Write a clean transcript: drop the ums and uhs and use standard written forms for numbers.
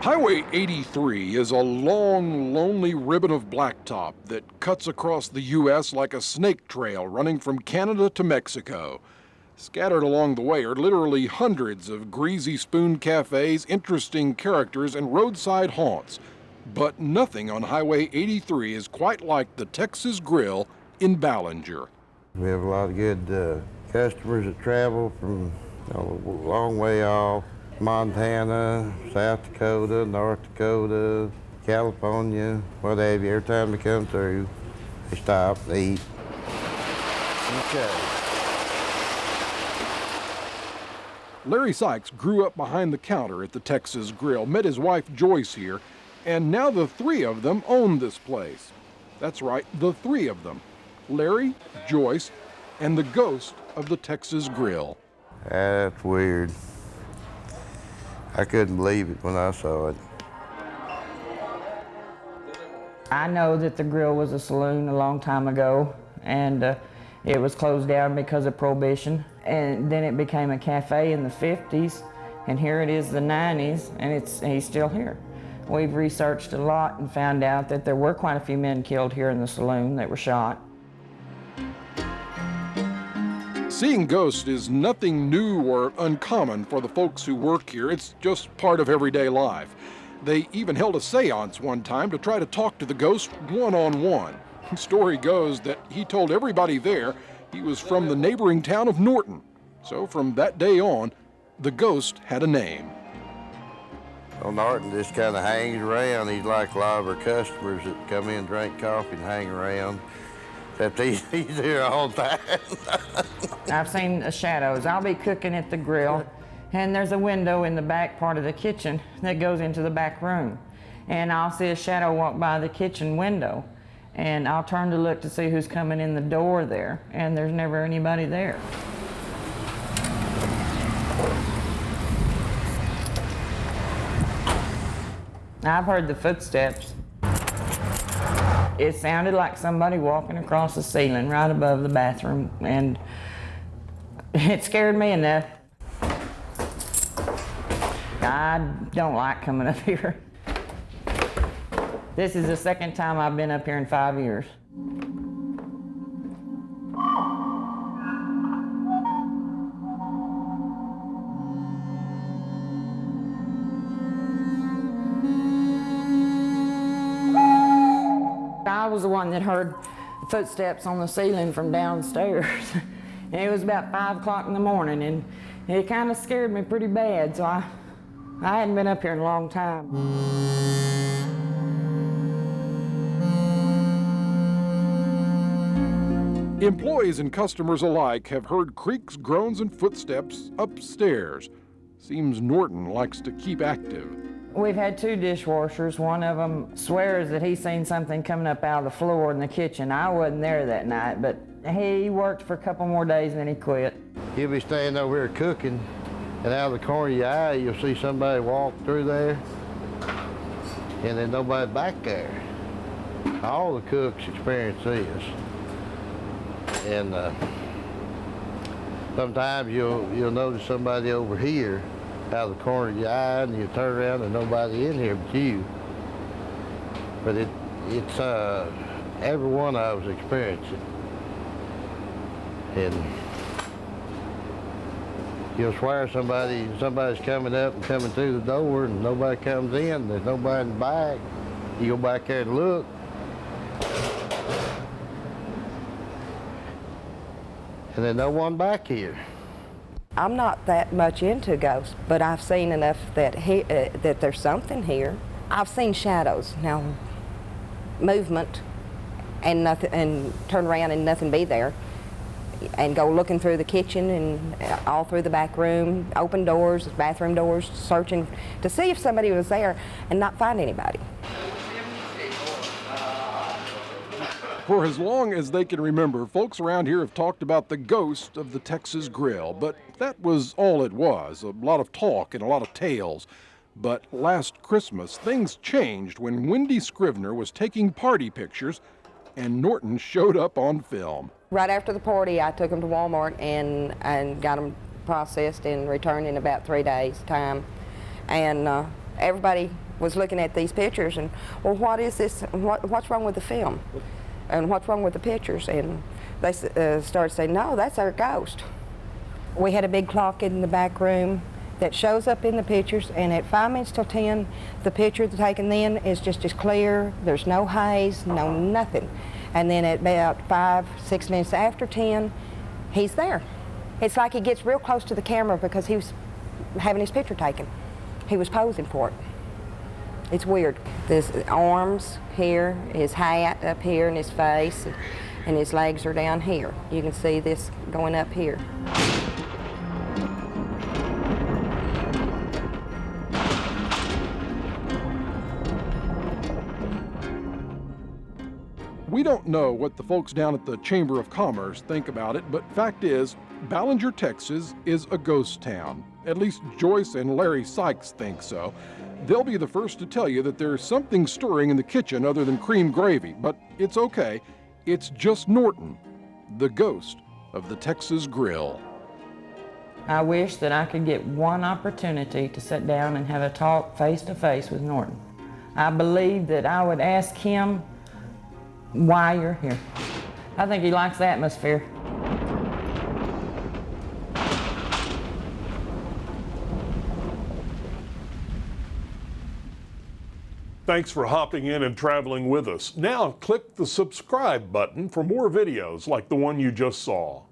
Highway 83 is a long, lonely ribbon of blacktop that cuts across the U.S. like a snake trail running from Canada to Mexico. Scattered along the way are literally hundreds of greasy spoon cafes, interesting characters, and roadside haunts. But nothing on Highway 83 is quite like the Texas Grill in Ballinger. We have a lot of good customers that travel from a long way off. Montana, South Dakota, North Dakota, California, what have you. Every time they come through, they stop and eat. Okay. Larry Sykes grew up behind the counter at the Texas Grill, met his wife Joyce here, and now the three of them own this place. That's right, the three of them. Larry, Joyce, and the ghost of the Texas Grill. That's weird. I couldn't believe it when I saw it. I know that the grill was a saloon a long time ago, and it was closed down because of Prohibition. And then it became a cafe in the 50s, and here it is the 90s, and he's still here. We've researched a lot and found out that there were quite a few men killed here in the saloon that were shot. Seeing ghosts is nothing new or uncommon for the folks who work here. It's just part of everyday life. They even held a seance one time to try to talk to the ghost one-on-one. The story goes that he told everybody there he was from the neighboring town of Norton. So from that day on, the ghost had a name. Well, Norton just kind of hangs around. He's like a lot of our customers that come in, drink coffee, and hang around. Except he's here all the time. I've seen shadows. I'll be cooking at the grill, and there's a window in the back part of the kitchen that goes into the back room. And I'll see a shadow walk by the kitchen window, and I'll turn to look to see who's coming in the door there, and there's never anybody there. I've heard the footsteps. It sounded like somebody walking across the ceiling right above the bathroom, and it scared me enough. I don't like coming up here. This is the second time I've been up here in 5 years. I was the one that heard footsteps on the ceiling from downstairs. And it was about 5 o'clock in the morning, and it kind of scared me pretty bad, so I hadn't been up here in a long time. Employees and customers alike have heard creaks, groans, and footsteps upstairs. Seems Norton likes to keep active. We've had 2 dishwashers. One of them swears that he's seen something coming up out of the floor in the kitchen. I wasn't there that night, but he worked for a couple more days and then he quit. You'll be standing over here cooking, and out of the corner of your eye, you'll see somebody walk through there, and then nobody back there. All the cooks experience this. And sometimes you'll notice somebody over here out of the corner of your eye, and you turn around and nobody in here but you. But it's every one of us experience it. And you'll swear somebody's coming up and coming through the door, and nobody comes in, there's nobody in the back. You go back there and look, and there's no one back here. I'm not that much into ghosts, but I've seen enough that that there's something here. I've seen shadows, now movement, and nothing, and turn around and nothing be there, and go looking through the kitchen and all through the back room, open doors, bathroom doors, searching to see if somebody was there, and not find anybody. For as long as they can remember, folks around here have talked about the ghost of the Texas Grill, but that was all it was, a lot of talk and a lot of tales. But last Christmas, things changed when Wendy Scrivener was taking party pictures and Norton showed up on film. Right after the party, I took them to Walmart and got them processed and returned in about 3 days' time. And everybody was looking at these pictures and, well, what is this? What's wrong with the film? And what's wrong with the pictures? And they started saying, no, that's our ghost. We had a big clock in the back room that shows up in the pictures, and at 5 minutes till 10, the picture taken then is just as clear. There's no haze, no nothing. And then at about 5, 6 minutes after 10, he's there. It's like he gets real close to the camera because he was having his picture taken. He was posing for it. It's weird. His arms here, his hat up here, and his face, and his legs are down here. You can see this going up here. We don't know what the folks down at the Chamber of Commerce think about it, but fact is, Ballinger, Texas is a ghost town. At least Joyce and Larry Sykes think so. They'll be the first to tell you that there's something stirring in the kitchen other than cream gravy, but it's okay. It's just Norton, the ghost of the Texas Grill. I wish that I could get one opportunity to sit down and have a talk face to face with Norton. I believe that I would ask him why you're here. I think he likes the atmosphere. Thanks for hopping in and traveling with us. Now click the subscribe button for more videos like the one you just saw.